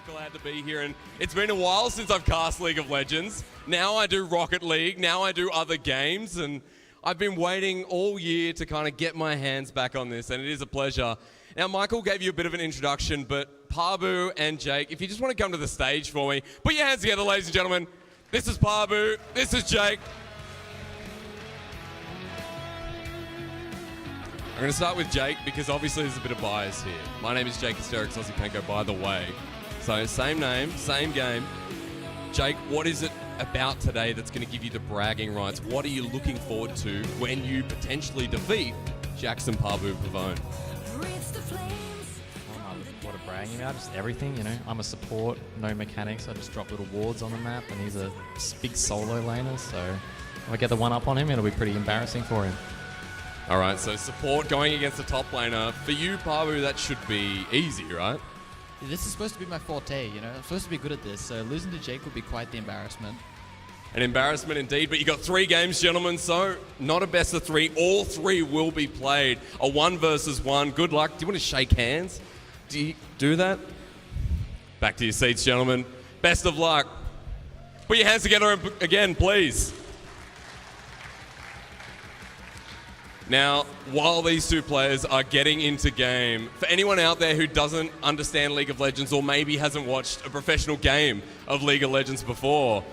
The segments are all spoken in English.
glad to be here, and it's been a while since I've cast League of Legends. Now I do Rocket League, now I do other games, and I've been waiting all year to kind of get my hands back on this, and it is a pleasure. Now, Michael gave you a bit of an introduction, but Parbu and Jake, if you just want to come to the stage for me, put your hands together, ladies and gentlemen. This is Parbu, this is Jake. I'm going to start with Jake because obviously there's a bit of bias here. My name is Jake Hysterics Aussie Penko, by the way. So same name, same game. Jake, what is it about today that's going to give you the bragging rights? What are you looking forward to when you potentially defeat Jackson Parbu Pavone? What a bragging about, just everything, you know. I'm a support, no mechanics. I just drop little wards on the map, and he's a big solo laner, so if I get the one up on him, it'll be pretty embarrassing for him. All right, so support going against the top laner. For you, Parbu, that should be easy, right? Yeah, this is supposed to be my forte, you know. I'm supposed to be good at this, so losing to Jake would be quite the embarrassment. An embarrassment indeed, but you got 3 games, gentlemen, so not a best of 3. All 3 will be played. A 1 versus 1. Good luck. Do you want to shake hands? Do you do that? Back to your seats, gentlemen. Best of luck. Put your hands together again, please. Now, while these 2 players are getting into game, for anyone out there who doesn't understand League of Legends or maybe hasn't watched a professional game of League of Legends before,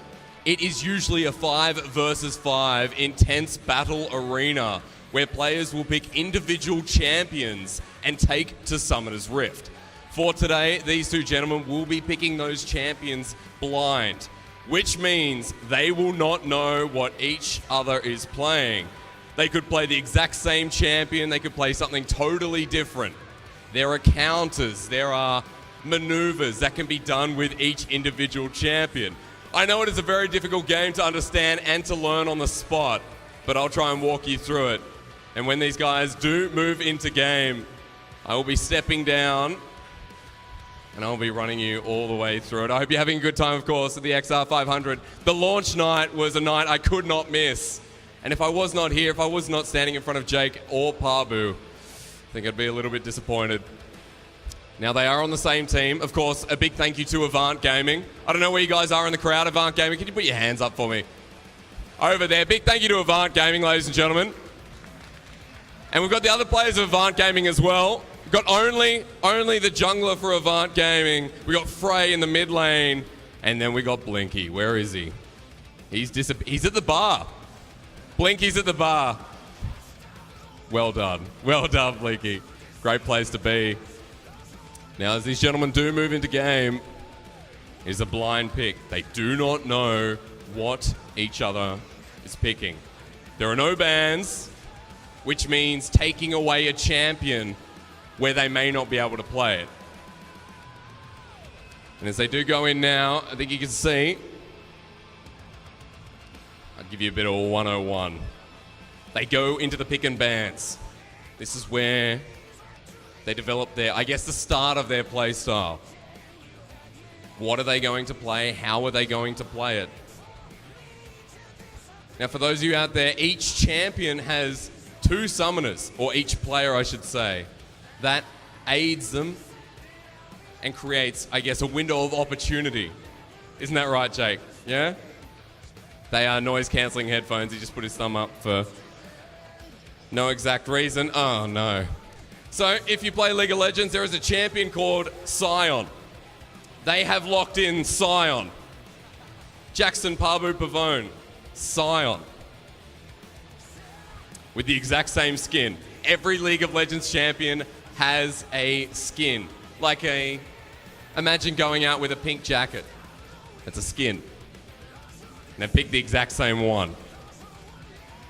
it is usually a 5 versus 5 intense battle arena where players will pick individual champions and take to Summoner's Rift. For today, these 2 gentlemen will be picking those champions blind, which means they will not know what each other is playing. They could play the exact same champion, they could play something totally different. There are counters, there are maneuvers that can be done with each individual champion. I know it is a very difficult game to understand and to learn on the spot, but I'll try and walk you through it. And when these guys do move into game, I will be stepping down and I'll be running you all the way through it. I hope you're having a good time, of course, at the XR500. The launch night was a night I could not miss. And if I was not here, if I was not standing in front of Jake or Parbu, I think I'd be a little bit disappointed. Now, they are on the same team. Of course, a big thank you to Avant Gaming. I don't know where you guys are in the crowd, Avant Gaming. Can you put your hands up for me? Over there. Big thank you to Avant Gaming, ladies and gentlemen. And we've got the other players of Avant Gaming as well. We've got only the jungler for Avant Gaming. We've got Frey in the mid lane. And then we got Blinky. Where is he? He's at the bar. Blinky's at the bar. Well done. Well done, Blinky. Great place to be. Now, as these gentlemen do move into game, is a blind pick. They do not know what each other is picking. There are no bans, which means taking away a champion where they may not be able to play it. And as they do go in now, I think you can see, I'll give you a bit of a 101. They go into the pick and bans. This is where they develop their, I guess, the start of their play style. What are they going to play? How are they going to play it? Now, for those of you out there, each champion has 2 summoners, or each player, I should say, that aids them and creates, I guess, a window of opportunity. Isn't that right, Jake? Yeah? They are noise-cancelling headphones. He just put his thumb up for no exact reason. Oh, no. So, if you play League of Legends, there is a champion called Sion. They have locked in Sion. Jackson Parbu Pavone. Sion. With the exact same skin. Every League of Legends champion has a skin. Like imagine going out with a pink jacket. That's a skin. Now pick the exact same one.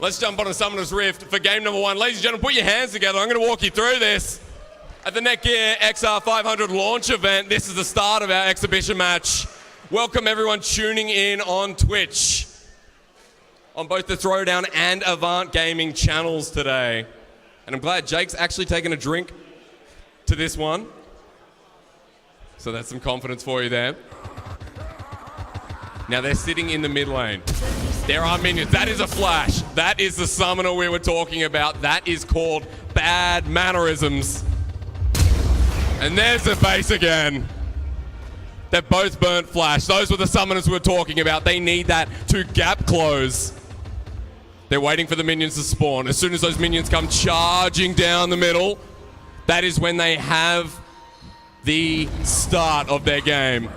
Let's jump on a Summoner's Rift for game number 1. Ladies and gentlemen, put your hands together. I'm going to walk you through this. At the Netgear XR500 launch event, this is the start of our exhibition match. Welcome everyone tuning in on Twitch, on both the Throwdown and Avant Gaming channels today. And I'm glad Jake's actually taken a drink to this one. So that's some confidence for you there. Now they're sitting in the mid lane. There are minions. That is a flash. That is the summoner we were talking about. That is called bad mannerisms. And there's the base again. They've both burnt flash. Those were the summoners we were talking about. They need that to gap close. They're waiting for the minions to spawn. As soon as those minions come charging down the middle, that is when they have the start of their game.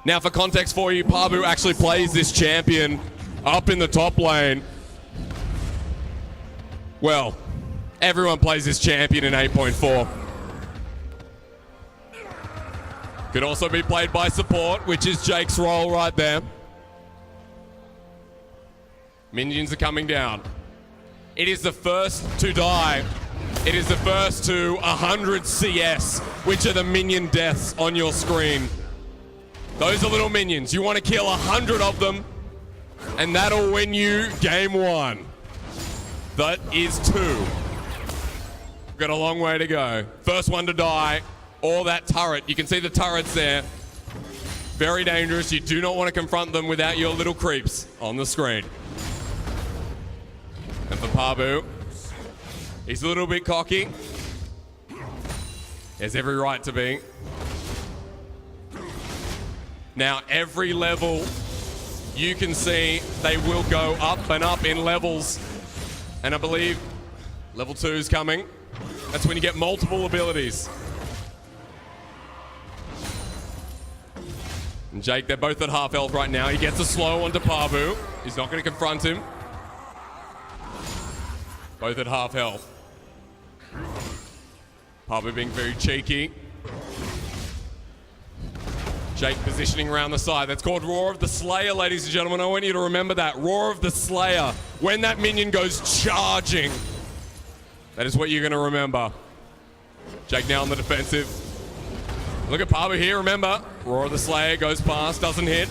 Now, for context for you, Pabu actually plays this champion up in the top lane. Well, everyone plays this champion in 8.4. Could also be played by support, which is Jake's role right there. Minions are coming down. It is the first to die. It is the first to 100 CS, which are the minion deaths on your screen. Those are little minions. You want to kill 100 of them, and that'll win you game 1. That is 2. Got a long way to go. First one to die, or that turret. You can see the turrets there. Very dangerous. You do not want to confront them without your little creeps on the screen. And for Pabu, he's a little bit cocky. There's every right to be. Now, every level, you can see they will go up and up in levels. And I believe level 2 is coming. That's when you get multiple abilities. And Jake, they're both at half health right now. He gets a slow onto Pabu. He's not going to confront him. Both at half health. Pabu being very cheeky. Jake positioning around the side. That's called Roar of the Slayer, ladies and gentlemen. I want you to remember that. Roar of the Slayer. When that minion goes charging, that is what you're going to remember. Jake now on the defensive. Look at Pabu here, remember. Roar of the Slayer goes past, doesn't hit.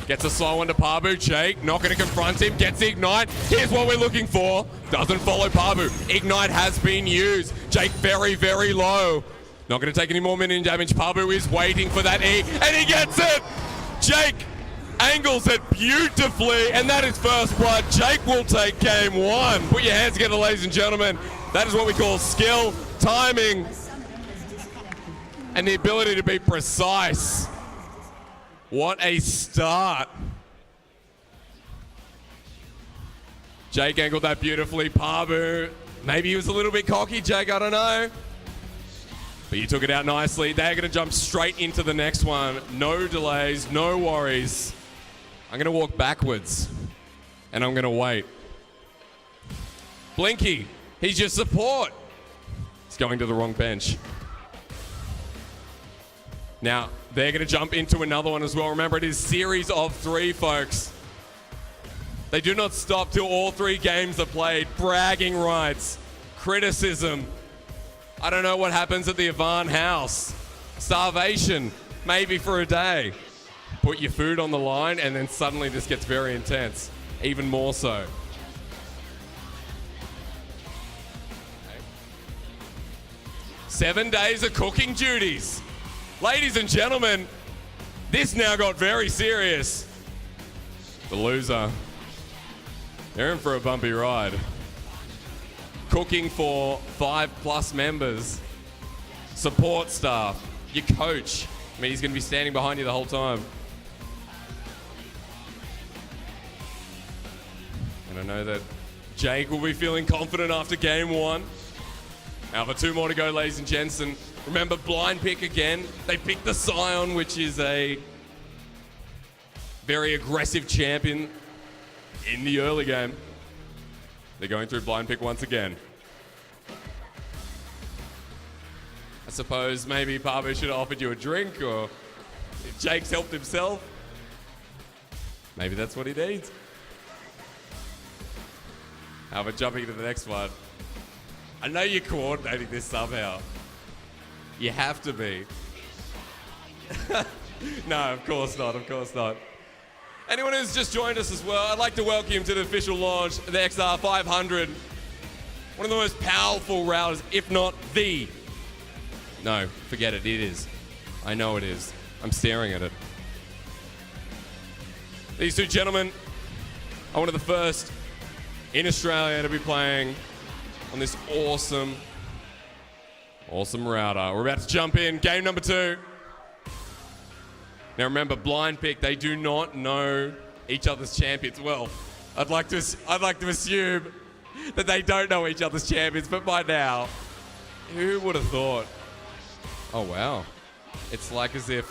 Gets a slow one to Pabu. Jake not going to confront him. Gets the Ignite. Here's what we're looking for. Doesn't follow Pabu. Ignite has been used. Jake very, very low. Not going to take any more minion damage. Pabu is waiting for that E, and he gets it! Jake angles it beautifully, and that is first blood. Jake will take game 1. Put your hands together, ladies and gentlemen. That is what we call skill, timing, and the ability to be precise. What a start. Jake angled that beautifully. Pabu, maybe he was a little bit cocky, Jake, I don't know. But you took it out nicely. They're going to jump straight into the next one. No delays, no worries. I'm going to walk backwards, and I'm going to wait. Blinky, he's your support. He's going to the wrong bench. Now, they're going to jump into another one as well. Remember, it is series of 3, folks. They do not stop till all 3 games are played. Bragging rights, criticism. I don't know what happens at the Ivan house. Starvation, maybe for a day. Put your food on the line, and then suddenly this gets very intense. Even more so. Okay. 7 days of cooking duties. Ladies and gentlemen, this now got very serious. The loser, they're in for a bumpy ride. Cooking for 5+ members, support staff, your coach. I mean, he's going to be standing behind you the whole time. And I know that Jake will be feeling confident after game 1. Now for 2 more to go, ladies and gents. And remember, blind pick again. They picked the Scion, which is a very aggressive champion in the early game. They're going through blind pick once again. I suppose maybe Pabu should have offered you a drink, or if Jake's helped himself, maybe that's what he needs. How about jumping to the next one? I know you're coordinating this somehow. You have to be. No, of course not, of course not. Anyone who's just joined us as well, I'd like to welcome you to the official launch of the XR500. One of the most powerful routers, if not the. No, forget it, it is. I know it is. I'm staring at it. These 2 gentlemen are one of the first in Australia to be playing on this awesome Awesome router. We're about to jump in. Game number 2. Now remember, blind pick, they do not know each other's champions. Well, I'd like to assume that they don't know each other's champions, but by now, who would have thought? Oh, wow. It's like as if,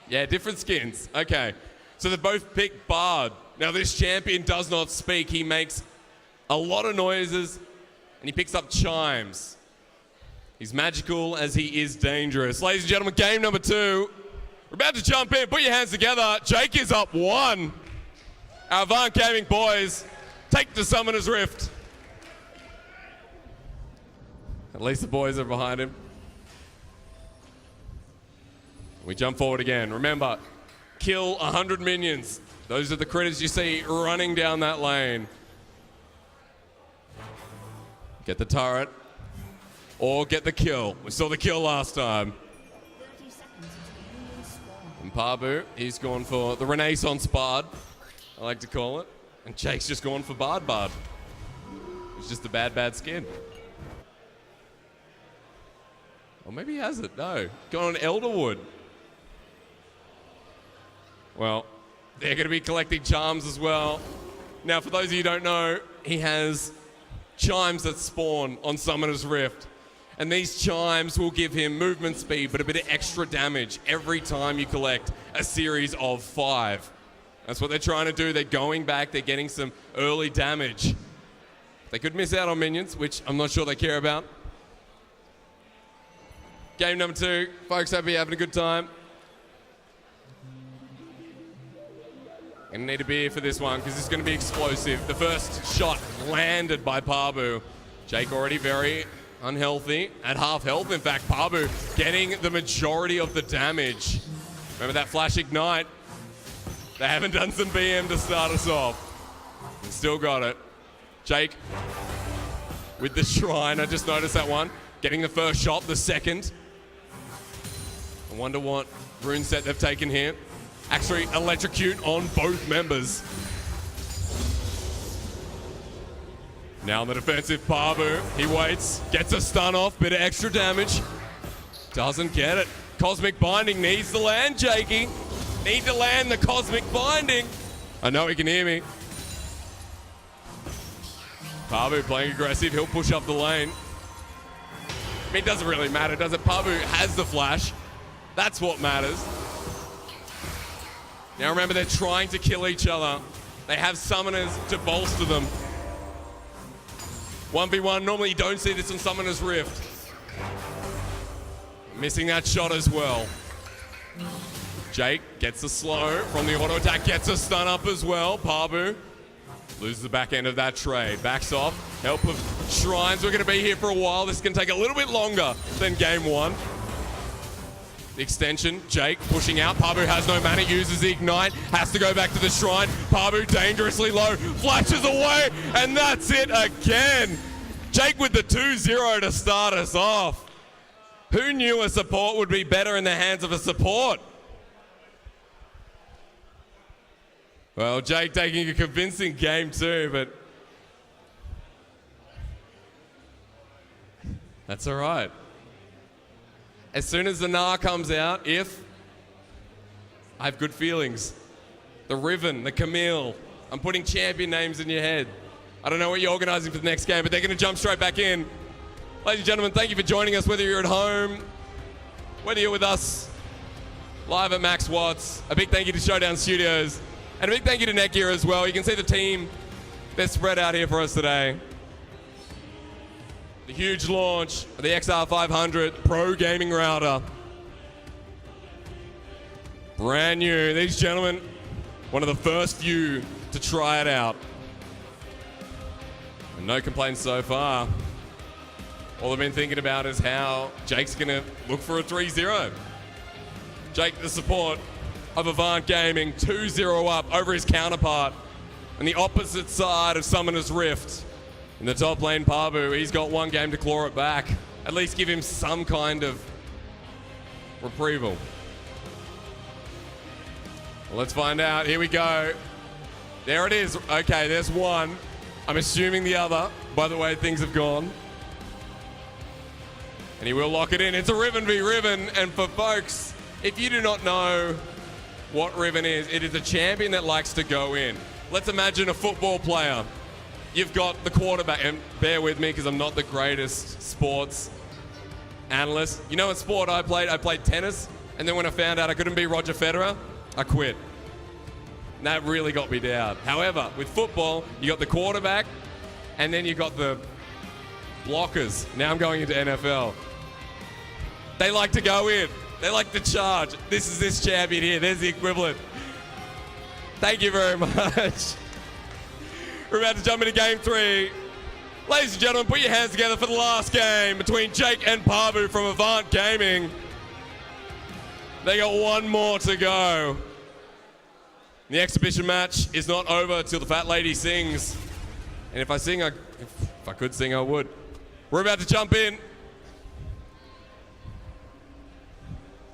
yeah, different skins. Okay, so they both picked Bard. Now this champion does not speak. He makes a lot of noises, and he picks up chimes. He's magical as he is dangerous. Ladies and gentlemen, game number 2. We're about to jump in. Put your hands together. Jake is up 1. Our Avant Gaming boys take the Summoner's Rift. At least the boys are behind him. We jump forward again. Remember, kill 100 minions. Those are the critters you see running down that lane. Get the turret or get the kill. We saw the kill last time. And Pabu, he's gone for the Renaissance Bard, I like to call it. And Jake's just gone for Bard. It's just a bad skin. Or maybe he has it. No. Gone on Elderwood. Well, they're going to be collecting charms as well. Now, for those of you who don't know, he has chimes that spawn on Summoner's Rift. And these chimes will give him movement speed, but a bit of extra damage every time you collect a series of 5. That's what they're trying to do. They're going back. They're getting some early damage. They could miss out on minions, which I'm not sure they care about. Game number 2. Folks, hope you're having a good time. Gonna need a beer for this one because it's gonna be explosive. The first shot landed by Pabu. Jake already very unhealthy, at half health. In fact, Pabu getting the majority of the damage. Remember that flash ignite? They haven't done some BM to start us off. Still got it. Jake with the shrine. I just noticed that one. Getting the first shot, the second. I wonder what rune set they've taken here. Actually, electrocute on both members. Now on the defensive, Pabu. He waits, gets a stun off, bit of extra damage. Doesn't get it. Cosmic Binding needs to land, Jakey. Need to land the Cosmic Binding. I know he can hear me. Pabu playing aggressive. He'll push up the lane. I mean, it doesn't really matter, does it? Pabu has the flash. That's what matters. Now remember, they're trying to kill each other. They have summoners to bolster them. 1v1, normally you don't see this on Summoner's Rift. Missing that shot as well. Jake gets a slow from the auto attack, gets a stun up as well. Pabu loses the back end of that trade. Backs off, help of shrines. We're gonna be here for a while. This can take a little bit longer than game 1. The extension, Jake pushing out. Pabu has no mana, uses the ignite, has to go back to the shrine. Pabu dangerously low, flashes away, and that's it again. Jake with the 2-0 to start us off. Who knew a support would be better in the hands of a support? Well, Jake taking a convincing game 2, but that's all right. As soon as the Nar comes out, I have good feelings. The Riven, the Camille. I'm putting champion names in your head. I don't know what you're organizing for the next game, but they're going to jump straight back in. Ladies and gentlemen, thank you for joining us, whether you're at home, whether you're with us live at Max Watts. A big thank you to Showdown Studios, and a big thank you to Netgear as well. You can see the team, they're spread out here for us today. The huge launch of the XR500 Pro Gaming Router. Brand new. These gentlemen, one of the first few to try it out. And no complaints so far. All I've been thinking about is how Jake's going to look for a 3-0. Jake, the support of Avant Gaming, 2-0 up over his counterpart on the opposite side of Summoner's Rift. In the top lane, Pabu, he's got one game to claw it back. At least give him some kind of reprieval. Well, let's find out. Here we go. There it is. Okay, there's one. I'm assuming the other, by the way things have gone. And he will lock it in. It's a Riven v Riven. And for folks, if you do not know what Riven is, it is a champion that likes to go in. Let's imagine a football player. You've got the quarterback, and bear with me because I'm not the greatest sports analyst. You know what sport I played? I played tennis, and then when I found out I couldn't be Roger Federer, I quit. And that really got me down. However, with football, you got the quarterback, and then you got the blockers. Now I'm going into NFL. They like to go in. They like to charge. This is this champion here. There's the equivalent. Thank you very much. We're about to jump into game 3. Ladies and gentlemen, put your hands together for the last game between Jake and Pabu from Avant Gaming. They got one more to go. The exhibition match is not over till the fat lady sings. And if I could sing, I would. We're about to jump in.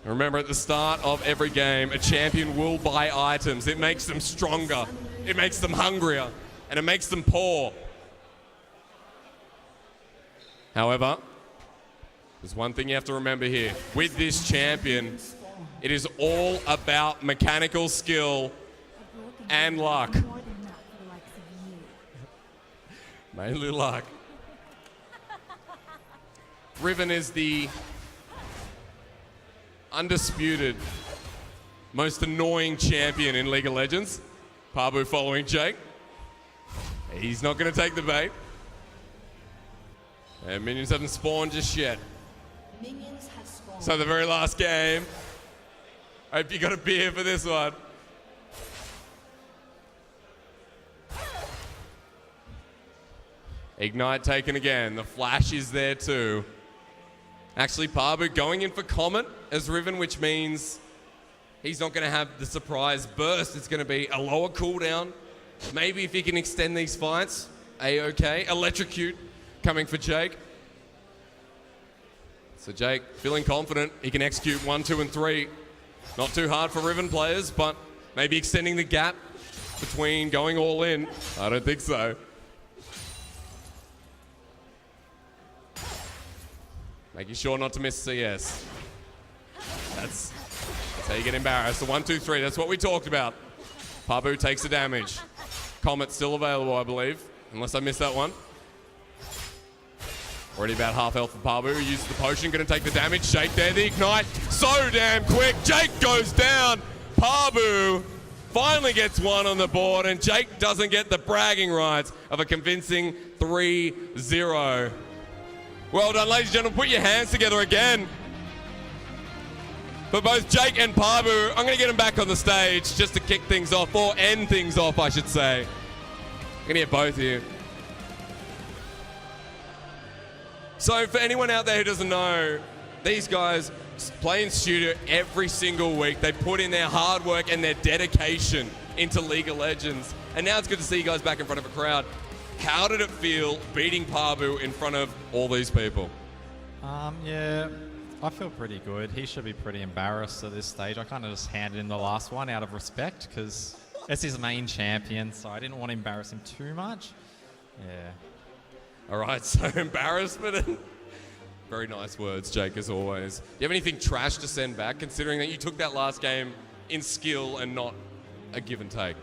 Remember, at the start of every game, a champion will buy items. It makes them stronger, it makes them hungrier, and it makes them poor. However, there's one thing you have to remember here. With this champion, it is all about mechanical skill and luck. Mainly luck. Riven is the undisputed most annoying champion in League of Legends. Pabu following Jake. He's not going to take the bait. And minions haven't spawned just yet. Minions have spawned. So the very last game. I hope you got a beer for this one. Ignite taken again. The flash is there too. Actually, Pabu going in for Comet as Riven, which means he's not going to have the surprise burst. It's going to be a lower cooldown. Maybe if he can extend these fights, A-OK. Electrocute coming for Jake. So Jake feeling confident. He can execute 1, 2, and 3. Not too hard for Riven players, but maybe extending the gap between going all in. I don't think so. Making sure not to miss CS. That's how you get embarrassed. The 1, 2, 3, that's what we talked about. Pabu takes the damage. Comet's still available, I believe, unless I missed that one. Already about half health for Pabu. Uses the potion, gonna take the damage. Jake there, the ignite. So damn quick. Jake goes down. Pabu finally gets one on the board, and Jake doesn't get the bragging rights of a convincing 3-0. Well done, ladies and gentlemen. Put your hands together again for both Jake and Pabu. I'm going to get them back on the stage just to kick things off, or end things off, I should say. I'm going to get both here. So for anyone out there who doesn't know, these guys play in studio every single week. They put in their hard work and their dedication into League of Legends. And now it's good to see you guys back in front of a crowd. How did it feel beating Pabu in front of all these people? Yeah, I feel pretty good. He should be pretty embarrassed at this stage. I kind of just handed him the last one out of respect because it's his main champion, so I didn't want to embarrass him too much. Yeah. All right, so embarrassment and very nice words, Jake, as always. Do you have anything trash to send back, considering that you took that last game in skill and not a give and take?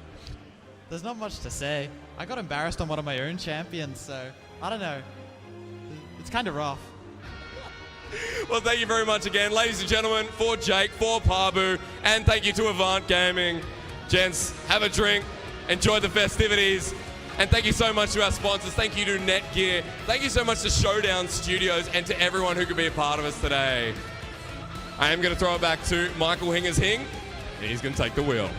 There's not much to say. I got embarrassed on one of my own champions, so I don't know. It's kind of rough. Well, thank you very much again, ladies and gentlemen, for Jake, for Pabu, and thank you to Avant Gaming. Gents, have a drink, enjoy the festivities, and thank you so much to our sponsors. Thank you to Netgear. Thank you so much to Showdown Studios and to everyone who could be a part of us today. I am going to throw it back to Michael Hingers Hing. He's going to take the wheel.